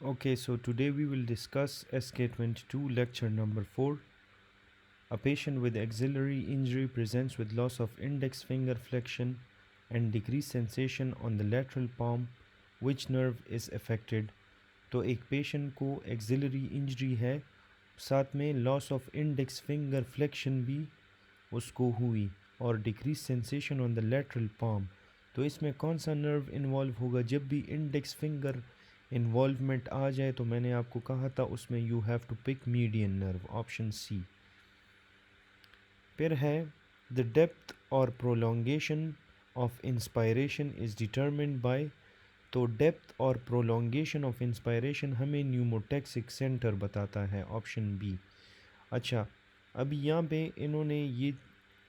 Okay, so today we will discuss SK22 lecture number 4. A patient with axillary injury presents with loss of index finger flexion and decreased sensation on the lateral palm. Which nerve is affected? तो एक patient को axillary injury है, साथ में loss of index finger flexion भी उसको हुई और decrease sensation on the lateral palm. तो इसमें कौन सा नर्व इन्वॉल्व होगा? जब भी इंडेक्स फिंगर इन्वॉल्वमेंट आ जाए तो मैंने आपको कहा था उसमें you have to pick median nerve, option C. फिर है द डेप्थ और prolongation of inspiration is determined by. तो डेप्थ और प्रोलोंगेशन ऑफ इंस्पायरेशन हमें न्यूमोटैक्सिक सेंटर बताता है, ऑप्शन बी। अच्छा, अभी यहाँ पे इन्होंने ये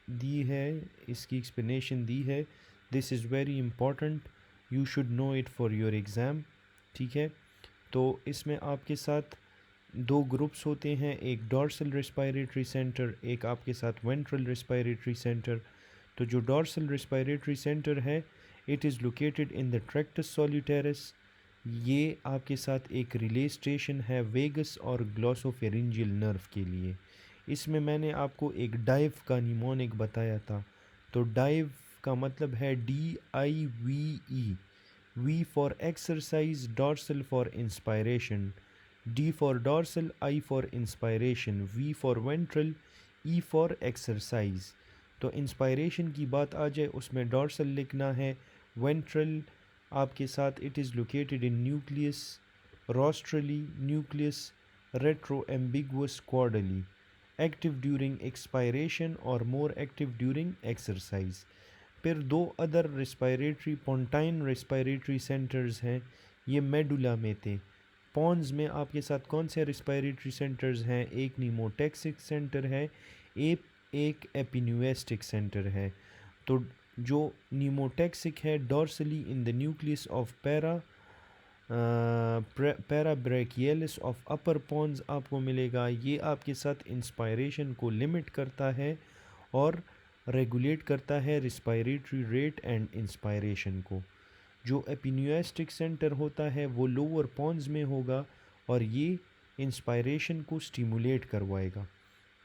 दी है, इसकी एक्सप्लेनेशन दी है। This is very important, you should know it for your exam. ठीक है, तो इसमें आपके साथ दो ग्रुप्स होते हैं, एक डॉर्सल रेस्पिरेटरी सेंटर, एक आपके साथ वेंट्रल रेस्पिरेटरी सेंटर। तो जो डॉर्सल रेस्पिरेटरी सेंटर है, it is located in the tractus solitarius. ये आपके साथ एक रिले स्टेशन है वेगस और ग्लॉसोफेरिंजियल नर्व के लिए। इसमें मैंने आपको एक डाइव का निमोनिक बताया था। तो डाइव का मतलब है DIVE, V for exercise, dorsal for inspiration, D for dorsal, I for inspiration, V for ventral, E for exercise. तो इंस्पायरेशन की बात आ जाए उसमें डॉर्सल लिखना है, वेंट्रल आपके साथ it is located in nucleus rostrally, nucleus retro ambiguus caudally, active during expiration और मोर एक्टिव ड्यूरिंग एक्सरसाइज। फिर दो other respiratory pontine respiratory centres हैं, ये मेडुला में थे। पॉन्स में आपके साथ कौन से रेस्पिरेटरी सेंटर्स हैं? एक नीमोटैक्सिक सेंटर है, एक एपिन्यूएस्टिक सेंटर है। तो जो नीमोटैक्सिक है dorsally in the nucleus of parabrachialis of upper pons आपको मिलेगा। ये आपके साथ इंस्पायरेशन को लिमिट करता है और रेगुलेट करता है रिस्पायरेटरी रेट एंड इंस्पायरेशन को। जो एपिन्यूएस्टिक सेंटर होता है वो लोअर पॉन्स में होगा और ये इंस्पायरेशन को स्टिमुलेट करवाएगा।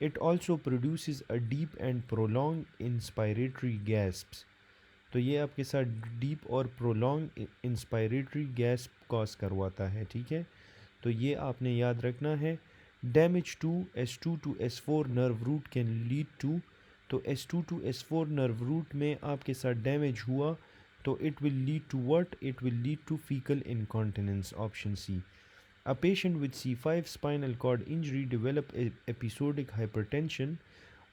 It also produces a deep and prolong inspiratory gasps. तो ये आपके साथ डीप और प्रोलॉन्ग इंस्पायरेटरी गैस्प कॉज करवाता है। ठीक है, तो ये आपने याद रखना है। Damage to S2 to S4 nerve root can lead to. तो S2 to S4 nerve root में आपके साथ डैमेज हुआ तो it will lead to what? It will lead to faecal incontinence, option C. A patient with C5 spinal cord injury develop episodic hypertension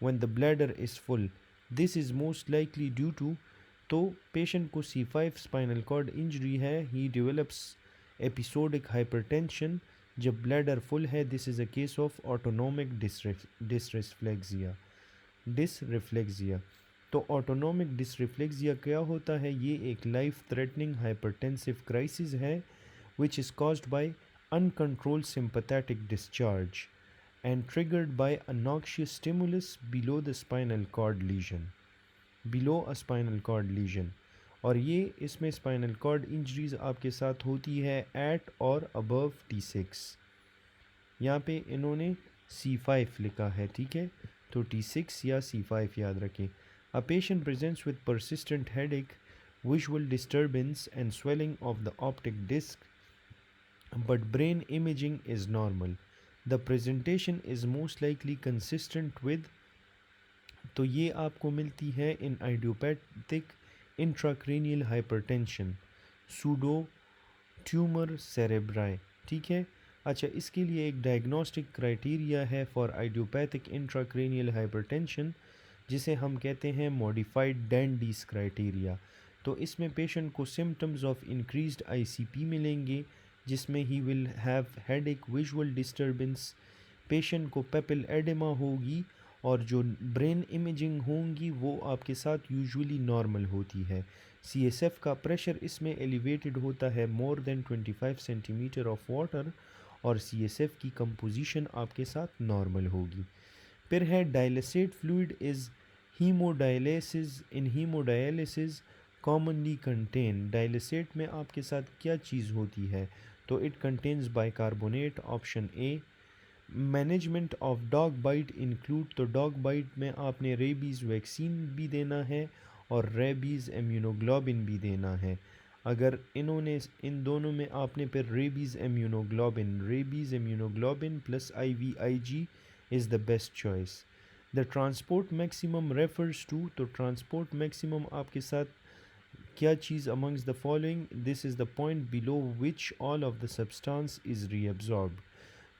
when the bladder is full. This is most likely due to। तो patient को C5 spinal cord injury है, ही develops episodic hypertension जब bladder full है। This is a case of autonomic डिसरिफ्लेक्सिया। तो autonomic डिसरिफ्लेक्सिया क्या होता है? ये एक लाइफ थ्रेटनिंग हाइपरटेंसिव क्राइसिस है which is caused by uncontrolled sympathetic discharge and triggered by a noxious stimulus below the spinal cord lesion, below a spinal cord lesion। और ये इसमें स्पाइनल कॉर्ड इंजरीज आपके साथ होती है एट और above T6। यहाँ पे इन्होंने C5 लिखा है, ठीक है, तो T6 या C5 याद रखें। अ patient presents with persistent headache, visual disturbance and swelling of the optic disc, but brain imaging is normal. The presentation is most likely consistent with। तो ये आपको मिलती है in idiopathic intracranial hypertension, pseudo tumour cerebri. ठीक है, अच्छा, इसके लिए एक डायग्नोस्टिक क्राइटेरिया है फॉर आइडियोपैथिक इंट्राक्रेनियल हाइपरटेंशन, जिसे हम कहते हैं मॉडिफाइड डैंडीज क्राइटेरिया। तो इसमें पेशेंट को सिम्टम्स ऑफ इंक्रीज्ड ICP मिलेंगे, जिसमें he will have headache, visual disturbance, patient को पेपिल एडेमा होगी और जो ब्रेन इमेजिंग होंगी वो आपके साथ यूजुअली नॉर्मल होती है। CSF का प्रेशर इसमें एलिवेटेड होता है more than 25 centimetre of water और CSF की कंपोजिशन आपके साथ नॉर्मल होगी। फिर है dialysate fluid is haemodialysis, in haemodialysis commonly contain. Dialysate में आपके साथ क्या चीज़ होती है? तो it contains bicarbonate, option A. Management of dog bite include, तो डॉग बाइट में आपने रेबीज़ वैक्सीन भी देना है और रेबीज़ इम्यूनोग्लोबिन भी देना है। अगर इन दोनों में आपने फिर rabies immunoglobin plus IVIG is the best choice. The transport maximum refers to, तो ट्रांसपोर्ट मैक्सिमम आपके साथ क्या चीज़ amongst the following, this is the point below which all of the substance is reabsorbed.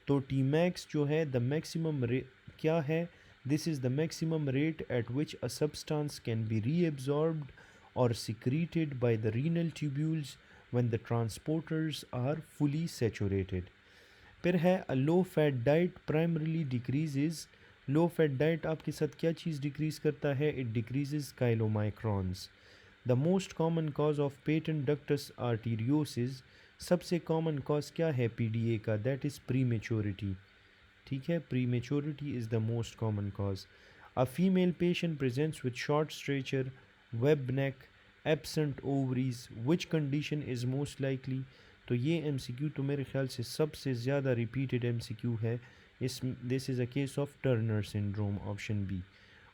तो टी मैक्स जो है the maximum क्या है, this is the maximum rate at which a substance can be reabsorbed or secreted by the renal tubules when the transporters are fully saturated. फिर है a low fat diet primarily decreases, low fat diet आपके साथ क्या चीज़ decrease करता है, it decreases chylomicrons. The most common cause of patent ductus arteriosus, सबसे common cause क्या है PDA का, that is prematurity, ठीक है, prematurity is the most common cause. A female patient presents with short stature, web neck, absent ovaries, which condition is most likely? तो ये MCQ तो मेरे ख्याल से सबसे ज़्यादा रिपीटेड MCQ है। This is a case of Turner syndrome, option B.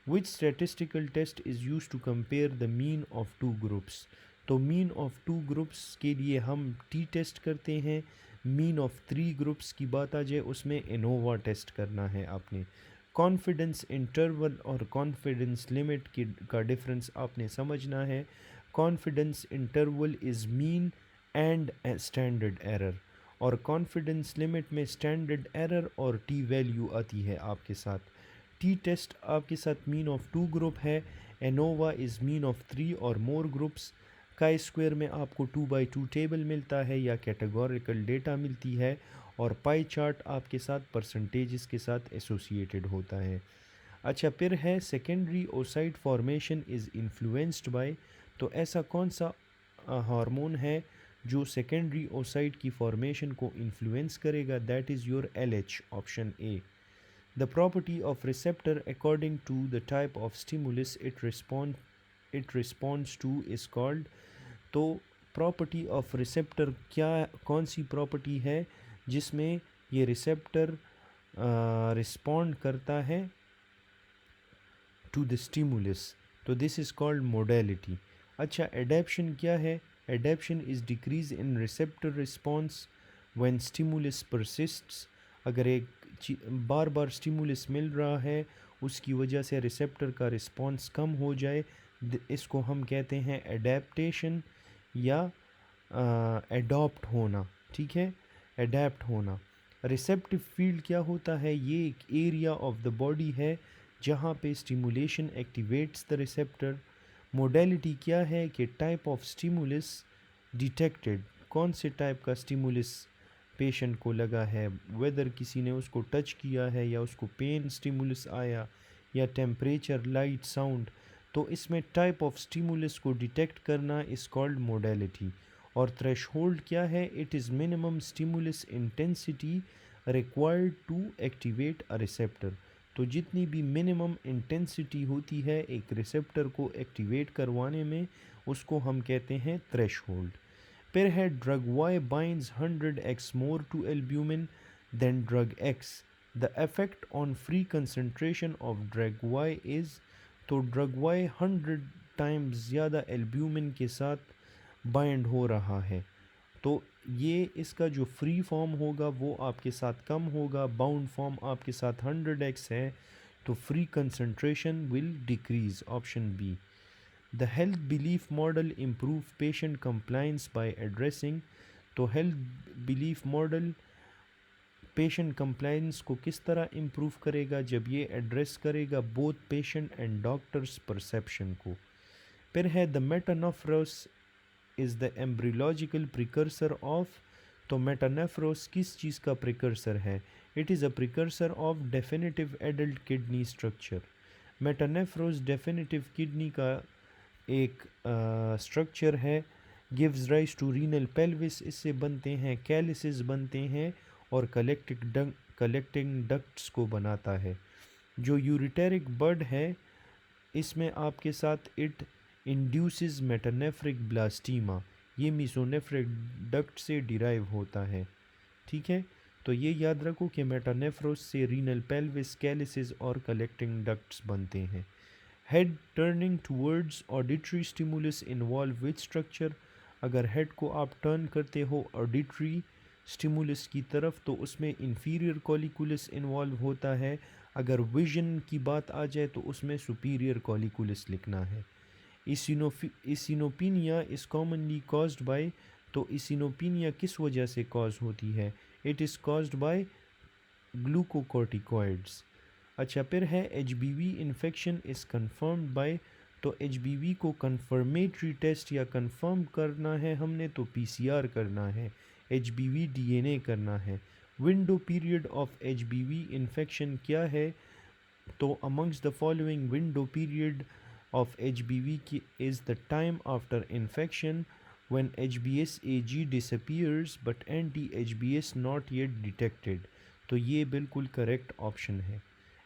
Which statistical test is used to compare the mean of two groups? तो मीन ऑफ टू ग्रुप्स के लिए हम टी टेस्ट करते हैं। मीन ऑफ 3 ग्रुप्स की बात आ जाए उसमें एनोवा टेस्ट करना है आपने। कॉन्फिडेंस इंटरवल और कॉन्फिडेंस लिमिट का डिफरेंस आपने समझना है। Confidence interval is mean and standard error, और कॉन्फिडेंस लिमिट में स्टैंडर्ड एरर और टी वैल्यू आती है आपके साथ। टी टेस्ट आपके साथ मीन ऑफ 2 ग्रुप है, एनोवा इज़ मीन ऑफ 3 और मोर ग्रुप्स। काई स्क्वायर में आपको 2/2 टेबल मिलता है या कैटेगोरिकल डेटा मिलती है, और पाई चार्ट आपके साथ परसेंटेजेस के साथ एसोसिएटेड होता है। अच्छा, फिर है secondary oocyte formation is influenced by, तो ऐसा कौन सा हार्मोन है जो सेकेंडरी ओसाइट की फॉर्मेशन को इन्फ्लुएंस करेगा, that is your LH, option A. The property of receptor according to the type of stimulus it responds to is called, तो प्रॉपर्टी ऑफ रिसेप्टर क्या, कौन सी प्रॉपर्टी है जिसमें ये रिसेप्टर रिस्पॉन्ड करता है टू द स्टिमुलस, तो दिस इज़ कॉल्ड मोडेलिटी। अच्छा, एडेप्शन क्या है, adaptation is decrease in receptor response when stimulus persists, अगर एक बार बार स्टिमुलस मिल रहा है उसकी वजह से रिसेप्टर का रिस्पॉन्स कम हो जाए, इसको हम कहते हैं एडेप्टेशन या एडॉप्ट होना, ठीक है, एडेप्ट होना। रिसेप्टिव फील्ड क्या होता है, ये एक एरिया ऑफ द बॉडी है जहाँ पे stimulation activates the receptor. Modality क्या है कि टाइप ऑफ स्टिमुलस डिटेक्टेड, कौन से टाइप का स्टिमुलस पेशेंट को लगा है, वेदर किसी ने उसको टच किया है या उसको पेन स्टिमुलस आया या टेम्परेचर, लाइट, साउंड, तो इसमें टाइप ऑफ स्टिमुलस को डिटेक्ट करना इज़ कॉल्ड मोडेलिटी। और थ्रेशहोल्ड क्या है, it is minimum stimulus intensity required to activate a receptor, तो जितनी भी मिनिमम इंटेंसिटी होती है एक रिसेप्टर को एक्टिवेट करवाने में उसको हम कहते हैं थ्रेशहोल्ड। फिर है drug Y binds 100x more to albumin than drug X. The effect on free concentration of drug Y is, तो ड्रग Y 100 टाइम्स ज़्यादा एल्ब्यूमिन के साथ बाइंड हो रहा है, तो ये इसका जो फ्री फॉर्म होगा वो आपके साथ कम होगा, बाउंड फॉर्म आपके साथ 100x है, तो free concentration will decrease, option B. The health belief model improve patient compliance by addressing, तो health belief model patient compliance को किस तरह improve करेगा, जब ये address करेगा both patient and doctor's perception को। फिर है the metanephros is the embryological precursor of, तो metanephros किस चीज़ का precursor है, it is a precursor of definitive adult kidney structure। metanephros definitive kidney का एक स्ट्रक्चर है, gives rise to renal pelvis, इससे बनते हैं कैलिसेस बनते हैं और कलेक्टिंग डक्ट्स को बनाता है। जो यूरिटेरिक बड है इसमें आपके साथ इट इंड्यूसेस मेटानेफ्रिक ब्लास्टीमा, ये मीसोनेफ्रिक डक्ट से डिराइव होता है, ठीक है। तो ये याद रखो कि मेटानेफ्रोस से रीनल पेल्विस, कैलिसेस और कलेक्टिंग डक्ट्स बनते हैं। Head turning towards auditory stimulus involve with structure. अगर हेड को आप टर्न करते हो ऑडिटरी स्टिमुलस की तरफ तो उसमें इंफीरियर कॉलिकुलस इन्वॉल्व होता है। अगर विजन की बात आ जाए तो उसमें सुपीरियर कॉलिकुलस लिखना है। Eosinopenia is commonly caused by, तो इसिनोपिनिया किस वजह से कॉज होती है? It is caused by glucocorticoids. अच्छा, फिर है HBV infection is confirmed by, तो HBV को कन्फर्मेटरी टेस्ट या कंफर्म करना है हमने तो PCR करना है, HBV DNA करना है। Window period of HBV infection क्या है? तो amongst the following window period of HBV is the time after infection when HBsAg disappears but anti-HBs not yet detected। तो ये बिल्कुल करेक्ट ऑप्शन है।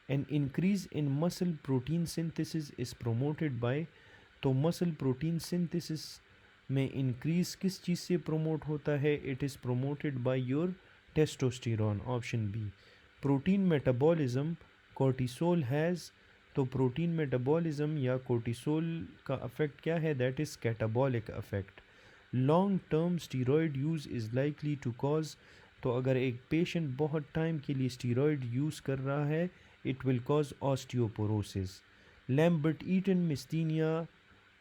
An increase in muscle protein synthesis is promoted by, तो muscle protein synthesis में increase किस चीज़ से promote होता है? It is promoted by your testosterone, option B. Protein metabolism cortisol has, तो प्रोटीन मेटाबॉलिज्म या कोर्टिसोल का अफेक्ट क्या है? That is catabolic effect. Long term steroid use is likely to cause, तो अगर एक पेशेंट बहुत टाइम के लिए स्टीरॉयड यूज़ कर रहा है it will cause osteoporosis. Lambert Eaton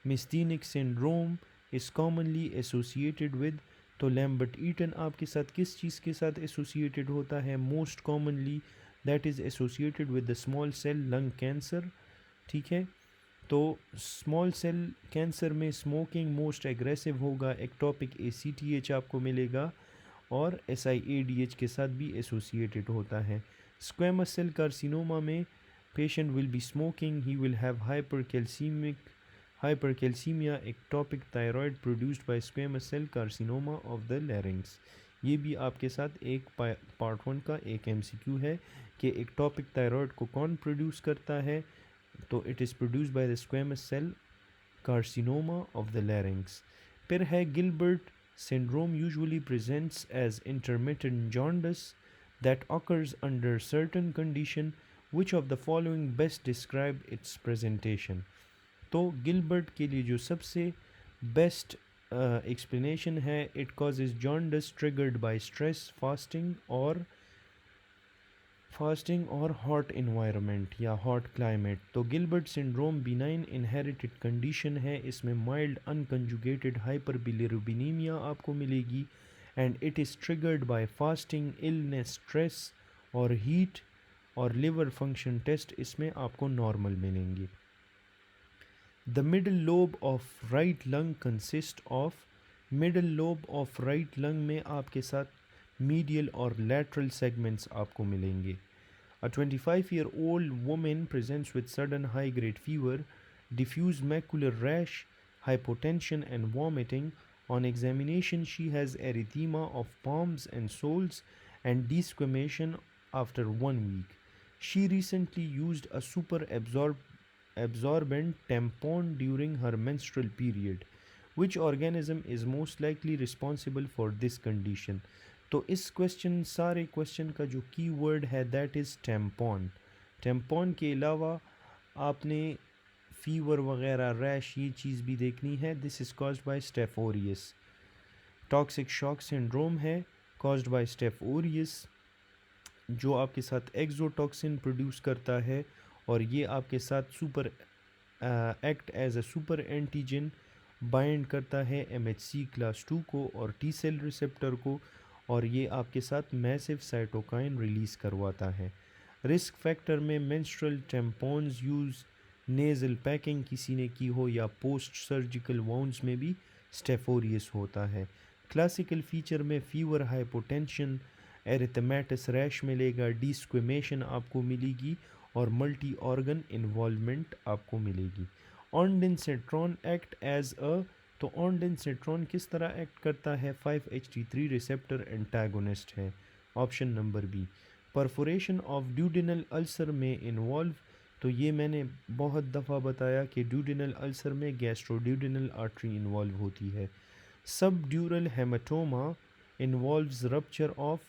myasthenic syndrome is commonly associated with, तो लैम्बर्ट ईटन आपके साथ किस चीज़ के साथ एसोसिएटेड होता है? Most commonly that is associated with the small cell lung cancer, ठीक है। तो स्मॉल सेल कैंसर में स्मोकिंग मोस्ट एग्रेसिव होगा, एक्टोपिक ACTH आपको मिलेगा और SIADH के साथ भी एसोसिएटेड होता है। स्क्वेमस सेल कार्सिनोमा में patient will be smoking, he will have hypercalcemia, ectopic thyroid produced by squamous cell carcinoma of the larynx। ये भी आपके साथ एक पार्ट 1 का एक MCQ है कि ectopic thyroid को कौन प्रोड्यूस करता है? तो it is produce by the squamous cell carcinoma of the larynx। फिर है Gilbert syndrome usually presents as intermittent jaundice that occurs under certain condition, which of the following best describe its presentation? तो Gilbert के लिए जो सबसे best explanation है, it causes jaundice triggered by stress, fasting और hot environment या hot climate. तो Gilbert syndrome benign inherited condition है, इसमें माइल्ड अनकंजुगेटेड हाइपरबिलिरुबिनीमिया आपको मिलेगी and it is triggered by fasting, illness, stress और हीट, और लिवर फंक्शन टेस्ट इसमें आपको नॉर्मल मिलेंगे। The middle lobe of right lung consists of, middle lobe of right lung में आपके साथ medial और lateral segments आपको मिलेंगे। A 25-year-old woman presents with sudden high-grade fever, diffuse macular rash, hypotension and vomiting. On examination, she has erythema of palms and soles and desquamation after 1 week. She recently used a absorbent tampon during her menstrual period. Which organism is most likely responsible for this condition? तो इस question, सारे question का जो की word है that is tampon. Tampon के अलावा आपने फीवर वगैरह, रैश, ये चीज़ भी देखनी है। This is caused by staph aureus. Toxic shock syndrome है कॉज्ड बाय स्टेफ ओरियस, जो आपके साथ एक्सोटॉक्सिन प्रोड्यूस करता है और ये आपके साथ act as a super antigen bind करता है MHC क्लास 2 को और T सेल रिसेप्टर को, और ये आपके साथ मैसिव साइटोकाइन रिलीज़ करवाता है। रिस्क फैक्टर में menstrual tampons use, nasal packing किसी ने की हो या पोस्ट सर्जिकल वाउंड्स में भी स्टेफोरियस होता है। क्लासिकल फीचर में फीवर, हाइपोटेंशन, एरिथमेटस रैश मिलेगा, डिस्क्वेमेशन आपको मिलेगी और मल्टी ऑर्गन इन्वॉल्वमेंट आपको मिलेगी। ऑनडेनसेट्रॉन एक्ट एज अ, तो ऑनडेनसेट्रॉन किस तरह एक्ट करता है? 5-HT3 रिसेप्टर एंटागोनिस्ट है, option number B. Perforation of duodenal ulcer में इन्वॉल्व, तो ये मैंने बहुत दफ़ा बताया कि ड्यूडेनल अल्सर में गैस्ट्रोड्यूडेनल आर्टरी इन्वॉल्व होती है। Subdural haematoma involves rupture of,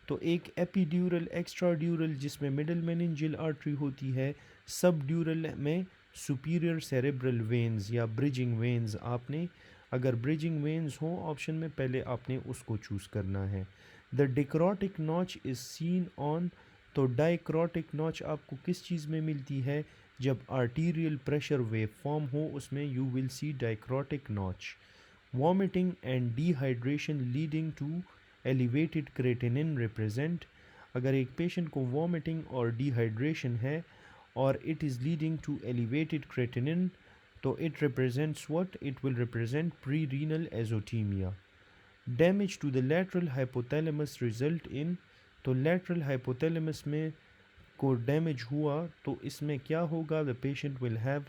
तो एक एपीड्यूरल, एक्स्ट्राड्यूरल जिसमें मिडल मेनिंजियल आर्टरी होती है, सबड्यूरल में सुपीरियर सेरेब्रल वेन्स या ब्रिजिंग वेन्स। आपने अगर ब्रिजिंग वेन्स हो ऑप्शन में, पहले आपने उसको चूज़ करना है। The dicrotic notch is seen on, तो डाइक्रोटिक नॉच आपको किस चीज़ में मिलती है? जब आर्टीरियल प्रेशर वेव फॉर्म हो उसमें you will see dicrotic notch. Vomiting and dehydration leading to elevated creatinine represent, अगर एक पेशेंट को वॉमिटिंग और डिहाइड्रेशन है और it is leading to elevated creatinine, तो it represents what? It will represent pre renal azotaemia. Damage to the lateral hypothalamus result in, तो lateral hypothalamus में को डैमेज हुआ तो इसमें क्या होगा? The patient will have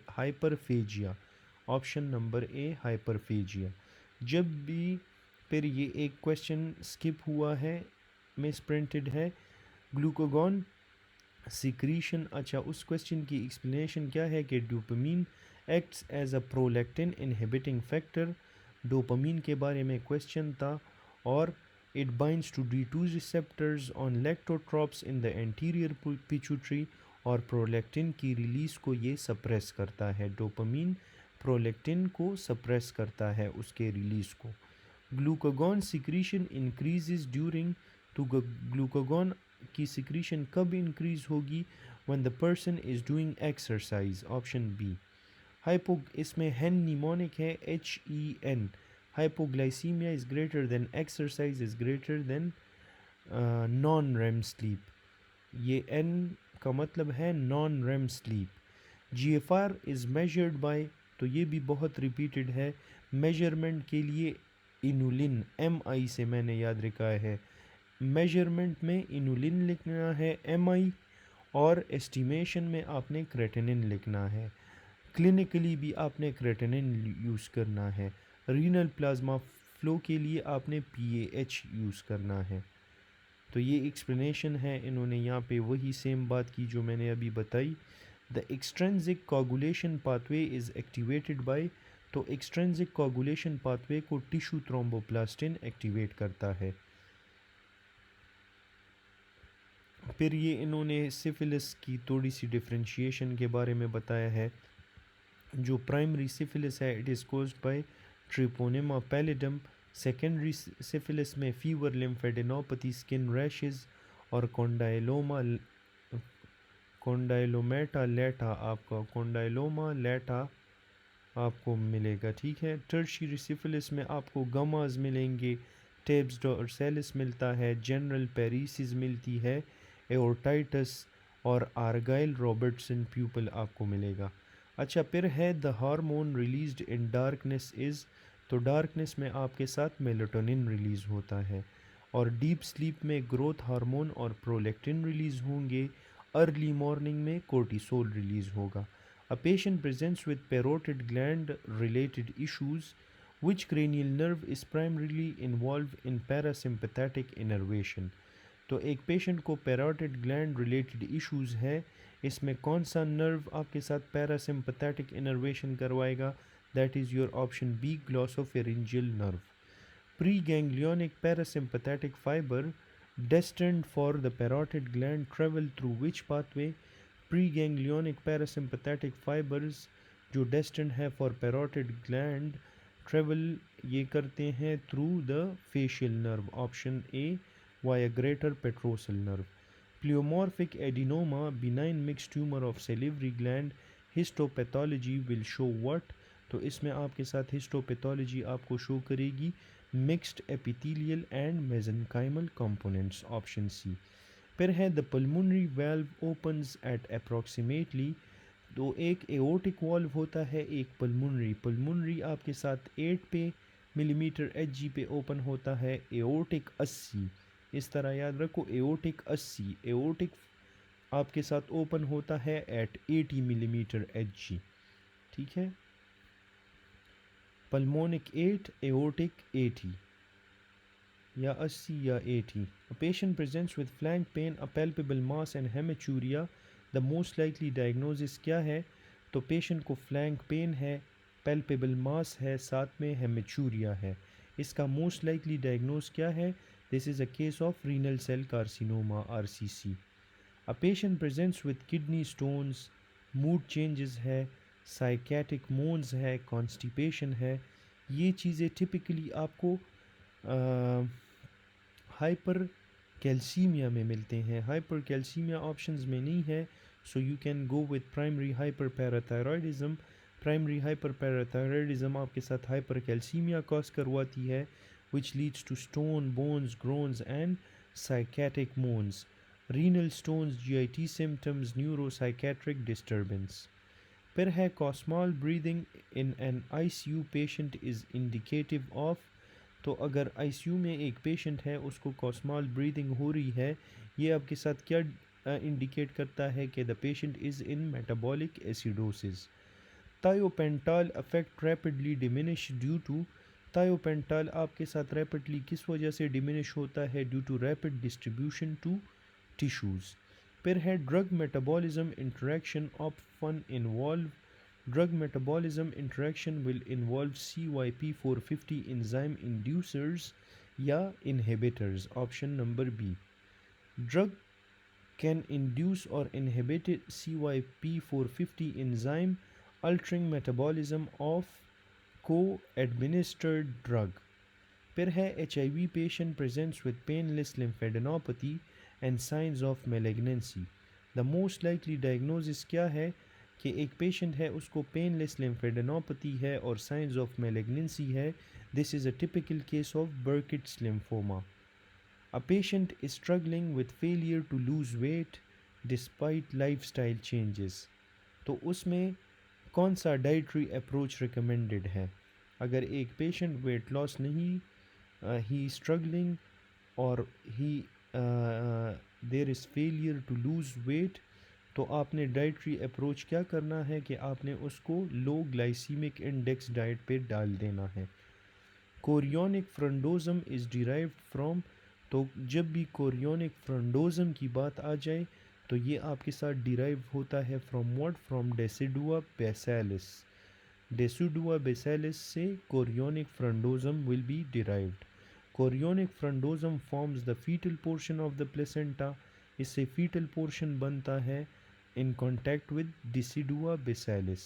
hyperphagia. Option number A hyperphagia. जब भी फिर ये एक क्वेश्चन स्किप हुआ है, मिस प्रिंटेड है, ग्लूकागॉन सिक्रीशन। अच्छा, उस क्वेश्चन की एक्सप्लेनेशन क्या है कि dopamine acts as a prolactin inhibiting factor, dopamine के बारे में क्वेश्चन था, और it binds to D2 receptors on lactotrophs in the anterior pituitary, और प्रोलैक्टिन की रिलीज को ये सप्रेस करता है। डोपामीन प्रोलैक्टिन को सप्रेस करता है, उसके रिलीज को। ग्लूकागॉन सिक्रीशन इंक्रीजेज ड्यूरिंग, तो ग्लूकागॉन की सिक्रीशन कब इंक्रीज होगी? When the person is doing exercise. Option B. इसमें हेन निमोनिक है, HEN। Hypoglycaemia is greater than exercise is greater than non REM sleep. ये N का मतलब है non REM sleep. GFR is measured by, तो ये भी बहुत रिपीटेड है, मेजरमेंट के लिए इनुलिन, MI से मैंने याद रखा है, मेजरमेंट में इनुलिन लिखना है MI, और एस्टिमेशन में आपने क्रेटिनिन लिखना है। क्लिनिकली भी आपने क्रेटिनिन यूज़ करना है। रीनल प्लाज्मा फ्लो के लिए आपने PAH यूज़ करना है। तो ये एक्सप्लेनेशन है, इन्होंने यहाँ पे वही सेम बात की जो मैंने अभी बताई। The extrinsic coagulation pathway is activated by, तो एक्सट्रेंसिक कोगुलेशन पाथवे को टिश्यू थ्रोम्बोप्लास्टिन एक्टिवेट करता है। फिर ये इन्होंने सिफिलिस की थोड़ी सी डिफ्रेंशिएशन के बारे में बताया है। जो प्राइमरी सिफिलिस है, it is caused by Treponema pallidum. Secondary syphilis में फीवर, लिम्फेडेनोपैथी, स्किन रैशेस और कोंडाइलोमेटा लेटा, आपका कोंडाइलोमा लेटा आपको मिलेगा, ठीक है। टर्शियरी सिफिलिस में आपको गमाज मिलेंगे, टेब्स डोर्सालिस मिलता है, जनरल पेरिसिस मिलती है, एओर्टाइटिस और आर्गाइल रॉबर्टसन प्यूपल आपको मिलेगा। अच्छा, फिर है the hormone released in darkness is, तो डार्कनेस में आपके साथ मेलाटोनिन रिलीज़ होता है, और डीप स्लीप में ग्रोथ हार्मोन और प्रोलैक्टिन रिलीज़ होंगे, अर्ली मॉर्निंग में कोर्टिसोल रिलीज़ होगा। A patient presents with parotid gland related issues. Which cranial nerve is primarily involved in parasympathetic innervation? तो एक पेशेंट को पैरोटिड ग्लैंड रिलेटेड इश्यूज है, इसमें कौन सा नर्व आपके साथ पैरासिम्पैथेटिक इनर्वेशन करवाएगा? That is your option B, glossopharyngeal nerve. Pre ganglionic parasympathetic fibre destined for the parotid gland travel through which pathway? Preganglionic parasympathetic fibers जो destined है for parotid gland travel ये करते हैं through the facial nerve, option A via greater petrosal nerve. Pleomorphic adenoma, benign mixed tumor of salivary gland, histopathology will show what? तो इसमें आपके साथ histopathology आपको शो करेगी mixed epithelial and mesenchymal components, option C. फिर है the pulmonary valve opens at approximately, तो एक एओर्टिक वाल्व होता है, एक पल्मोनरी आपके साथ 8 पे मिलीमीटर HG पे ओपन होता है, एओर्टिक 80, इस तरह याद रखो, एओर्टिक 80, एओर्टिक आपके साथ ओपन होता है एट 80 मिलीमीटर HG, ठीक है। पल्मोनिक 8, एओर्टिक 80 या 80 या 80। A patient presents with flank pain, a palpable mass and hematuria. The most likely diagnosis क्या है? तो पेशेंट को फ्लैंक पेन है, पैल्पेबल मास है, साथ में हेमेचूरिया है। इसका मोस्ट लाइकली डायग्नोज क्या है? This is a case of renal cell carcinoma RCC। A patient presents with kidney stones, mood changes है, साइकेटिक मोन्स है, कॉन्स्टिपेशन है। ये चीज़ें टिपिकली आपको हाइपर कैल्सीमिया में मिलते हैं। हाइपर कैल्सीमिया ऑप्शंस में नहीं है, so you can go with primary hyperparathyroidism. Primary hyperparathyroidism आपके साथ हाइपर कैल्सीमिया कॉज करवाती है, which leads to stone, bones, groans and psychiatric moans, renal stones, GIT symptoms, neuropsychiatric disturbance. फिर है Kussmaul breathing in an ICU patient is indicative of. तो अगर ICU में एक पेशेंट है, उसको कॉस्मॉल ब्रीदिंग हो रही है, ये आपके साथ क्या इंडिकेट करता है कि the patient is in metabolic acidosis. Thiopental affect rapidly diminish due to. Thiopental आपके साथ रैपिडली किस वजह से डिमिनिश होता है? Due to rapid distribution to tissues. फिर है drug metabolism interaction often involve. Drug metabolism interaction will involve CYP450 enzyme inducers या inhibitors. Option number B. Drug can induce or inhibit CYP450 enzyme, altering metabolism of co-administered drug. फिर है HIV patient presents with painless lymphadenopathy and signs of malignancy. The most likely diagnosis क्या है? कि एक patient है, उसको painless lymphadenopathy है और साइंस ऑफ मैलिग्नेंसी है। This is a typical case of Burkitt's lymphoma. A patient is struggling with failure to lose weight despite lifestyle changes. तो उसमें कौन सा डाइटरी अप्रोच रिकमेंडेड है? अगर एक पेशेंट वेट लॉस नहीं, ही स्ट्रगलिंग और he there is failure to lose weight, तो आपने डाइटरी अप्रोच क्या करना है कि आपने उसको लो ग्लाइसीमिक इंडेक्स डाइट पे डाल देना है। Chorionic frondosum is derived from. तो जब भी कोरियोनिक फ्रंडोज़म की बात आ जाए तो ये आपके साथ डिराइव होता है from what? From decidua basalis. Decidua basalis से chorionic frondosum will be derived. Chorionic frondosum forms the fetal portion of the placenta. इससे फीटल पोर्शन बनता है इन कॉन्टैक्ट विद डिसिडुआ बेसिलिस।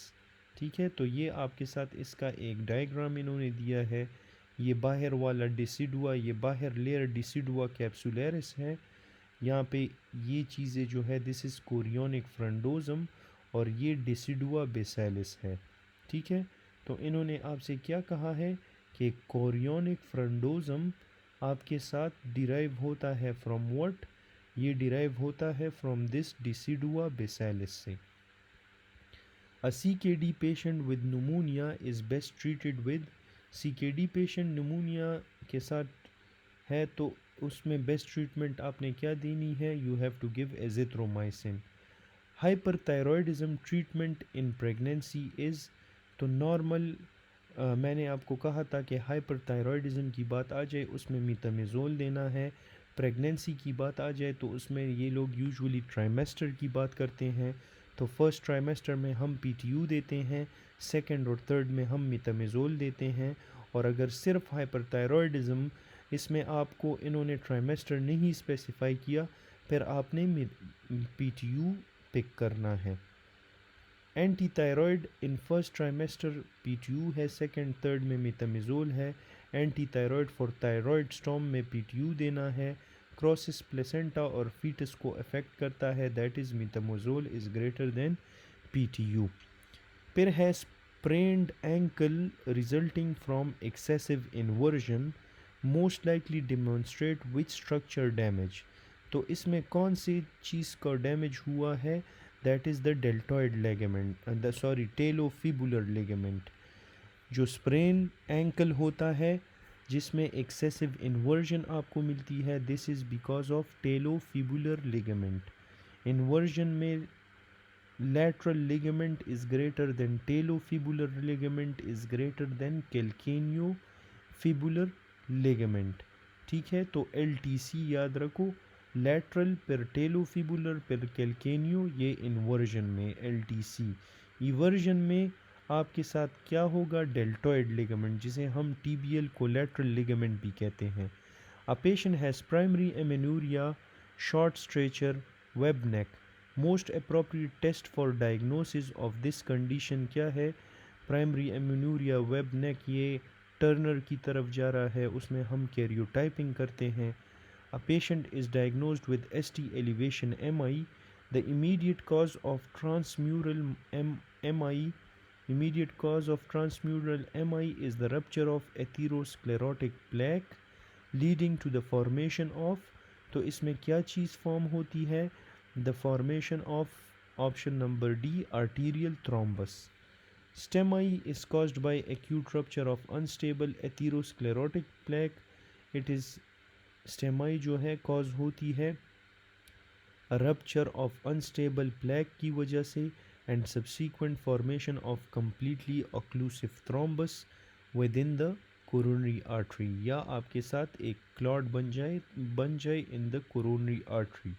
ठीक है, तो ये आपके साथ इसका एक डायग्राम इन्होंने दिया है। ये बाहर वाला डिसिडुआ, ये बाहर लेयर डिसिडुआ कैप्सुलरिस है। यहाँ पे ये चीज़ें जो है, दिस इज़ कोरियोनिक फ्रंडोज़म और ये डिसिडुआ बेसिलिस है। ठीक है, तो इन्होंने आपसे क्या कहा है कि कोरियोनिक फ्रंडोज़म आपके साथ डिराइव होता है फ्रॉम व्हाट? ये डिराइव होता है फ्रॉम दिस डिसिडुआ बेसिलिस से। अ CKD patient with pneumonia is best treated with. CKD patient pneumonia के साथ है तो उसमें बेस्ट ट्रीटमेंट आपने क्या देनी है? You have to give azithromycin. Hyperthyroidism treatment in pregnancy is. तो नॉर्मल मैंने आपको कहा था कि हाइपरथायरॉयडिज्म की बात आ जाए उसमें मीथामेज़ोल देना है। प्रेगनेंसी की बात आ जाए तो उसमें ये लोग यूजुअली ट्राइमेस्टर की बात करते हैं। तो फर्स्ट ट्राइमेस्टर में हम PTU देते हैं, सेकंड और थर्ड में हम मीथामेज़ोल देते हैं। और अगर सिर्फ हाइपरथायरॉयडिज्म, इसमें आपको इन्होंने ट्राइमेस्टर नहीं स्पेसिफाई किया, फिर आपने PTU पिक करना है। Anti thyroid in first trimester PTU है, सेकंड थर्ड में मीथामेज़ोल है। Anti thyroid for thyroid storm में PTU देना है। क्रॉसिस प्लेसेंटा और फीटस को अफेक्ट करता है, that is methimazole is greater than PTU। फिर है sprained ankle resulting from excessive inversion most likely demonstrate which structure damage. तो इसमें कौन सी चीज़ का डैमेज हुआ है? That is the deltoid ligament, talofibular ligament. जो स्प्रेन एंकल होता है जिसमें एक्सेसिव इन्वर्जन आपको मिलती है, this is because of talofibular ligament. Inversion में lateral ligament is greater than talofibular ligament is greater than calcaneofibular ligament। ठीक है, तो LTC याद रखो, lateral per talofibular per calcaneo, ये इन्वर्जन में LTC। इवर्जन में आपके साथ क्या होगा, डेल्टॉइड लिगामेंट, जिसे हम टिबियल कोलैटरल लिगामेंट भी कहते हैं। A patient has primary amenorrhoea, short stature, web neck. Most appropriate test for diagnosis of this condition क्या है, प्राइमरी एमेनूरिया, वेब नेक, ये टर्नर की तरफ जा रहा है, उसमें हम कैरियोटाइपिंग करते हैं। A patient is diagnosed with ST elevation MI. The immediate cause of transmural MI Immediate cause of transmural MI is the rupture of atherosclerotic plaque leading to the formation of, तो इसमें क्या चीज़ form होती है, the formation of option number D, arterial thrombus. STEMI is caused by acute rupture of unstable atherosclerotic plaque. It is STEMI जो है cause होती है rupture of unstable plaque की वजह से and subsequent formation of completely occlusive thrombus with in the coronary artery, या आपके साथ एक क्लॉट बन जाए in the coronary artery.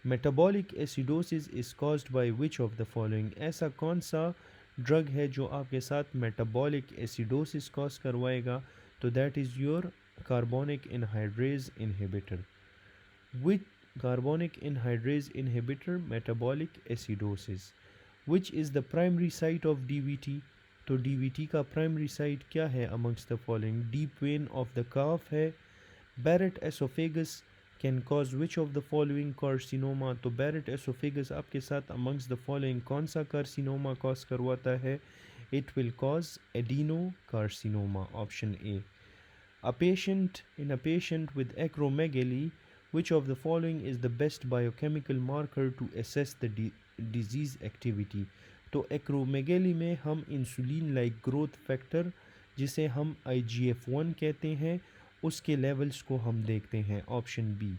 Metabolic acidosis is caused by which of the following, ऐसा कौन सा ड्रग है जो आपके साथ मेटाबॉलिक एसिडोसिस कॉज करवाएगा, तो that is your carbonic anhydrase inhibitor. Which carbonic anhydrase inhibitor metabolic acidosis. Which is the primary site of DVT? तो DVT का primary site क्या है amongst the following? Deep vein of the calf है। Barrett esophagus can cause which of the following carcinoma? तो Barrett esophagus आपके साथ amongst the following कौन सा carcinoma cause करवाता है? It will cause adenocarcinoma, option A. In a patient with acromegaly, which of the following is the best biochemical marker to assess the disease activity? तो acromegaly में हम insulin like growth factor, जिसे हम IGF-1 कहते हैं, उसके levels को हम देखते हैं, option B.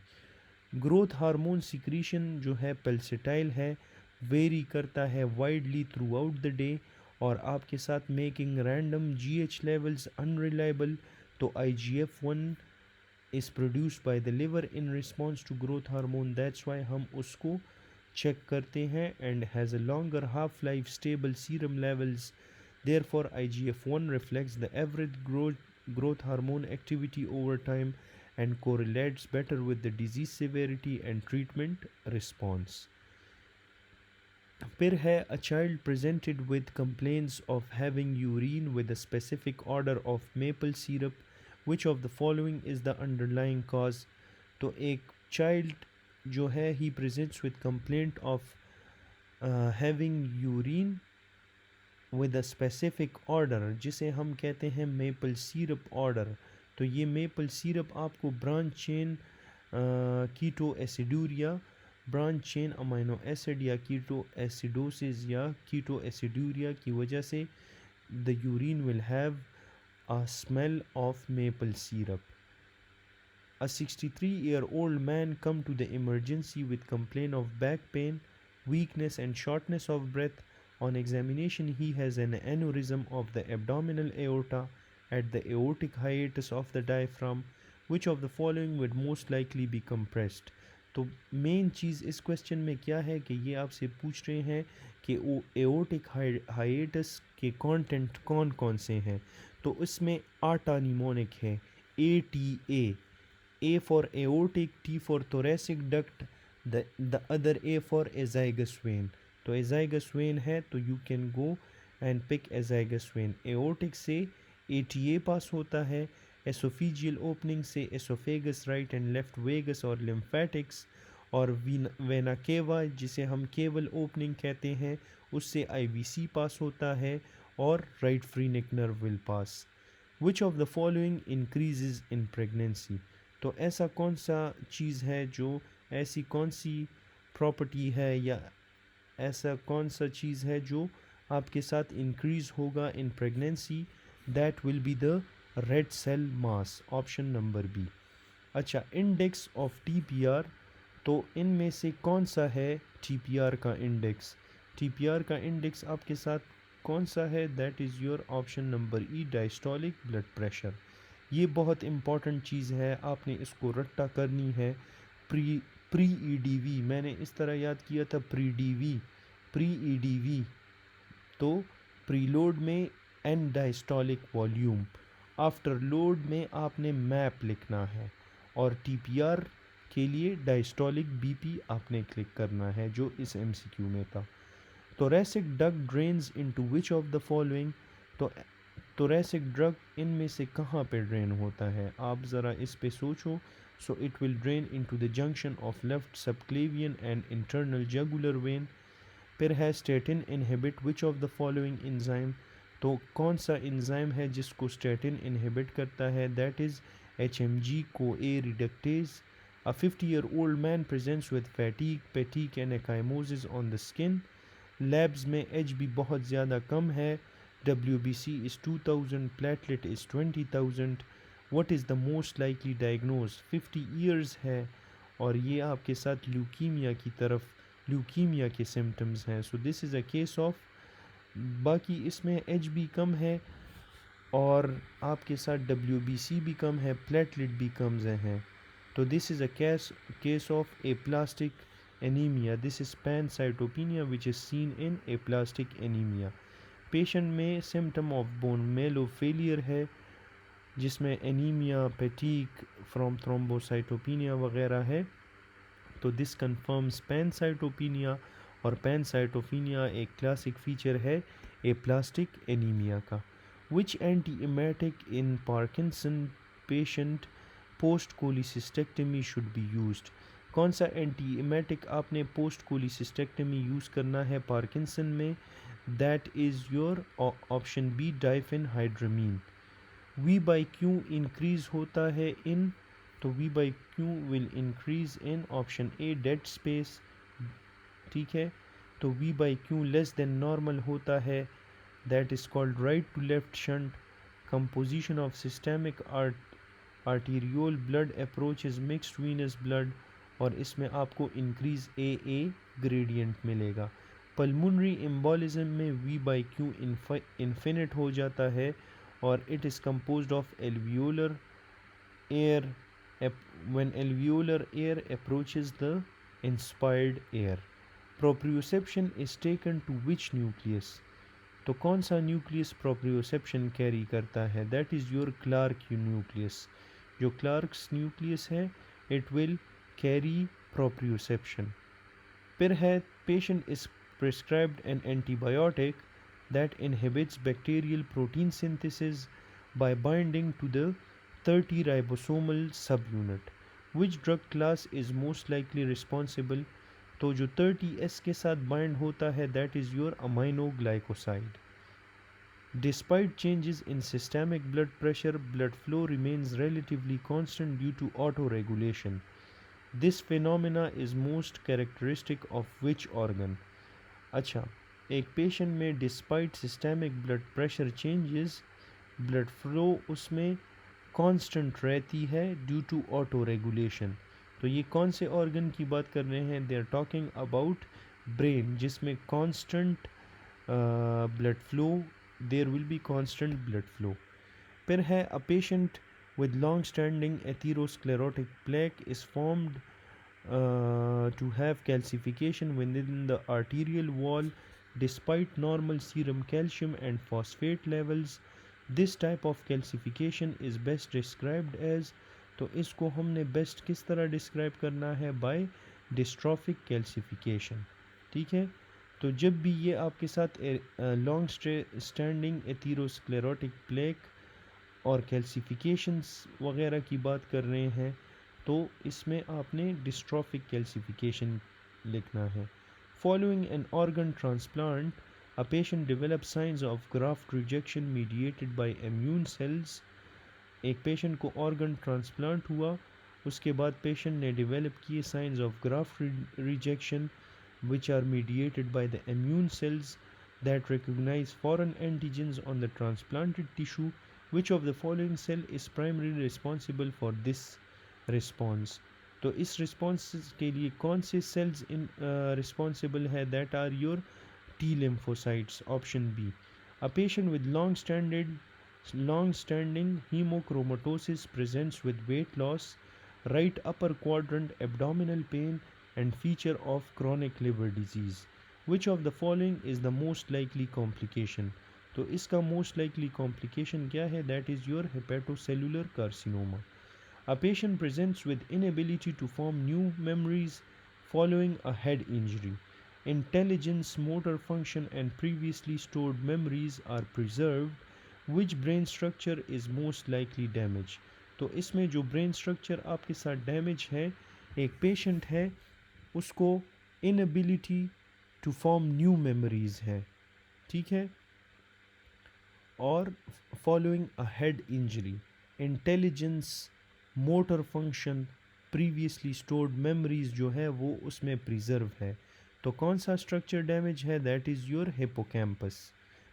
Growth hormone secretion जो है पल्सेटाइल है, वेरी करता है widely throughout the day, और आपके साथ making random GH levels unreliable. तो IGF-1 is produced by the liver in response to growth hormone, that's why हम उसको चेक करते हैं, and has a longer half life, stable serum levels, therefore IGF-1 reflects the average growth hormone activity over time and correlates better with the disease severity and treatment response. फिर है a child presented with complaints of having urine with a specific order of maple syrup, which of the following is the underlying cause? तो एक child जो है he presents with complaint of having urine with a specific order, जिसे हम कहते हैं maple syrup order। तो ये maple syrup आपको branch chain कीटो एसिडूरिया, ब्रांच चेन अमाइनो एसिड या कीटो एसिडोसिस या कीटो एसिडूरिया की वजह से the urine will have a smell of maple syrup. A 63-year-old man come to the emergency with complaint of back pain, weakness and shortness of breath. On examination, he has an aneurysm of the abdominal aorta at the aortic hiatus of the diaphragm. Which of the following would most likely be compressed? तो main चीज़ इस question में क्या है कि ये आपसे पूछ रहे हैं कि वो एओर्टिक हाइएटस के कंटेंट कौन कौन से हैं। तो इसमें आटा निमोनिक है, ATA, A for aortic, T for thoracic duct, the other A for azygous vein। तो azygous vein है तो you can go and pick azygous vein। aortic से ATA पास होता है, esophageal opening से esophagus, right and left vagus और lymphatics, और vena cava जिसे हम केवल ओपनिंग कहते हैं उससे IVC पास होता है, और right phrenic nerve will pass. Which of the following increases in pregnancy? तो ऐसा कौन सा चीज़ है जो, ऐसी कौन सी प्रॉपर्टी है या ऐसा कौन सा चीज़ है जो आपके साथ इंक्रीज होगा in pregnancy? That will be the red cell mass, option number B. अच्छा, इंडेक्स ऑफ TPR, तो इनमें से कौन सा है TPR का इंडेक्स? TPR का इंडेक्स आपके साथ कौन सा है? That is your option number E, diastolic blood pressure. ये बहुत इम्पॉर्टेंट चीज़ है, आपने इसको रट्टा करनी है। प्री EDV मैंने इस तरह याद किया था, प्री EDV। तो प्रीलोड में end diastolic volume, afterload में आपने मैप लिखना है, और टीपीआर के लिए डायस्टोलिक बीपी आपने क्लिक करना है जो इस एमसीक्यू में था। thoracic duct drains into which of the following, तो thoracic duct इनमें से कहाँ पे ड्रेन होता है, आप ज़रा इस पे सोचो। so it will drain into the junction of left subclavian and internal jugular vein। फिर है statin inhibit which of the following enzyme, तो कौन सा enzyme है जिसको statin inhibit करता है, that is HMG CoA reductase। A 50-year-old man presents with fatigue, fatigue and ecchymosis on the skin। Labs में एच बी बहुत ज़्यादा कम है, WBC is 2000, platelet is 20,000। What is the most likely diagnose, 50 years है, और ये आपके साथ leukaemia की तरफ, ल्यूकीमिया के सिम्टम्स हैं। So this is a case of, बाकी इसमें एच बी कम है और आपके साथ WBC भी कम है, प्लेटलेट भी कम हैं। तो this is a case of aplastic anemia। This is pancytopenia which is seen in aplastic anemia। पेशेंट में symptom of bone marrow failure है जिसमें एनीमिया, फैटीग फ्रॉम थ्रोम्बोसाइटोपिनिया वगैरह है। तो दिस कन्फर्म्स पैनसाइटोपिनिया, और पैनसाइटोपिनिया एक क्लासिक फीचर है एप्लास्टिक एनीमिया का। Which antiemetic in Parkinson patient post cholecystectomy should be used, कौन सा एंटीएमेटिक आपने पोस्ट कोलिसिस्टेक्टमी यूज़ करना है पार्किंसन में, that is your option B diphenhydramine. V by Q increase होता है इन, तो V by Q will increase in option A dead space, ठीक है। तो V by Q less than normal होता है, that is called right to left shunt. Composition of systemic arteriole blood approach is mixed venous blood, और इसमें आपको increase A gradient मिलेगा। Pulmonary embolism में वी बाई क्यू इन्फिनिट हो जाता है, और it is composed of alveolar air when alveolar air approaches the inspired air। Proprioception is taken to which nucleus, तो कौन सा न्यूक्लियस प्रोप्रियोसेप्शन कैरी करता है, that is your Clark nucleus. जो क्लार्क्स न्यूक्लियस है इट विल कैरी proprioception। फिर है patient is prescribed an antibiotic that inhibits bacterial protein synthesis by binding to the 30 ribosomal subunit। Which drug class is most likely responsible, तो जो 30S के साथ bind होता है that is your aminoglycoside। Despite changes in systemic blood pressure, blood flow remains relatively constant due to autoregulation। This phenomena is most characteristic of which organ। अच्छा, एक patient में despite systemic blood pressure changes, blood flow उसमें constant रहती है due to auto regulation. तो ये कौन से ऑर्गन की बात कर रहे हैं, they are talking about brain, जिसमें constant blood flow, there will be constant blood flow. फिर है a patient with long standing atherosclerotic plaque is formed to have calcification within the arterial wall despite normal serum calcium and phosphate levels। This type of calcification is best described as, तो इसको हमने best किस तरह describe करना है, bye dystrophic calcification, ठीक है। तो जब भी ये आपके साथ लॉन्ग स्टैंडिंग एथीरोस्क्लेरोटिक प्लेक और कैल्सिफिकेशंस वगैरह की बात कर रहे हैं, तो इसमें आपने डिस्ट्रॉफिक कैल्सिफिकेशन लिखना है। Following an organ transplant a patient develop science of graft rejection mediated by immune cells. एक पेशेंट को ऑर्गन ट्रांसप्लांट हुआ, उसके बाद पेशेंट ने डेवलप किए science of graft rejection which are mediated by the immune cells that recognize foreign antigens on the transplanted tissue। Which of the following cell is primarily responsible for this response, तो इस response के लिए कौन से cells responsible है, that are your T lymphocytes, option B। A patient with long-standing hemochromatosis presents with weight loss, right upper quadrant abdominal pain and feature of chronic liver disease। Which of the following is the most likely complication, तो इसका most likely complication क्या है? That is your hepatocellular carcinoma. A patient presents with inability to form new memories following a head injury. Intelligence, motor function, and previously stored memories are preserved. Which brain structure is most likely damaged? तो इसमें जो brain structure आपके साथ damage है, एक patient है, उसको inability to form new memories है, ठीक है, और following a head injury, intelligence, motor function, previously stored memories जो है वो उसमें प्रिजर्व है. तो कौन सा स्ट्रक्चर डैमेज है? That is your hippocampus.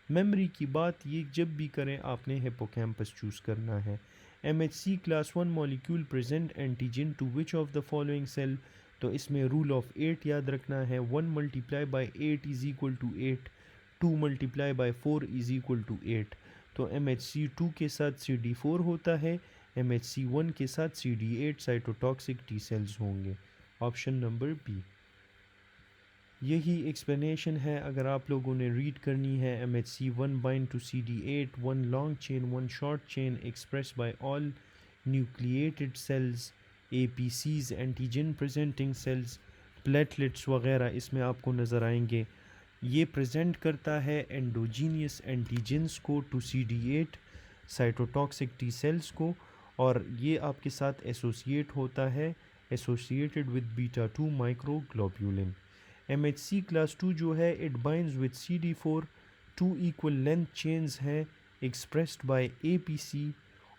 Memory की बात ये जब भी करें आपने हिपोकैम्पस चूज़ करना है. MHC class 1 molecule present antigen to which of the following cell? तो इसमें रूल ऑफ 8 याद रखना है. 1 multiply by 8 is equal to 8, 2 multiply by 4 is equal to 8. तो MHC2 के साथ CD4 होता है, MHC1 के साथ CD8 साइटोटॉक्सिक टी सेल्स होंगे. Option number B. यही एक्सप्लेनेशन है अगर आप लोगों ने रीड करनी है. MHC1 bind to CD8, one long chain, one short chain express by all nucleated cells, APCs antigen presenting cells, platelets वगैरह इसमें आपको नज़र आएंगे. ये प्रेजेंट करता है एंडोजीनियस एंटीजन्स को to CD8 cytotoxic T cells को, और ये आपके साथ एसोसिएट होता है, associated with beta 2 माइक्रोग्लोब्यूलिन. MHC class 2 जो है it binds with CD4, two equal length chains हैं एक्सप्रेस्ड बाय APC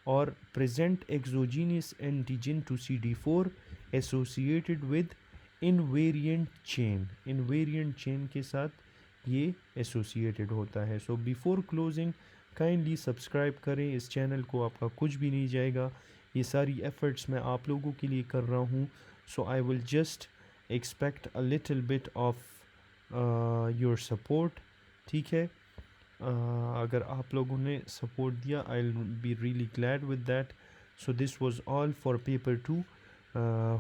और present exogenous antigen to CD4 associated with invariant chain. Invariant chain के साथ ये एसोसिएटेड होता है. So before closing kindly subscribe करें इस चैनल को, आपका कुछ भी नहीं जाएगा. ये सारी एफर्ट्स मैं आप लोगों के लिए कर रहा हूँ. So I will just expect a little bit of your support, ठीक है. अगर आप लोगों ने सपोर्ट दिया I will be really glad with that. So this was all for paper 2.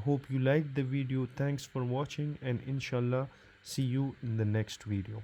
Hope you liked the video. Thanks for watching and inshallah see you in the next video.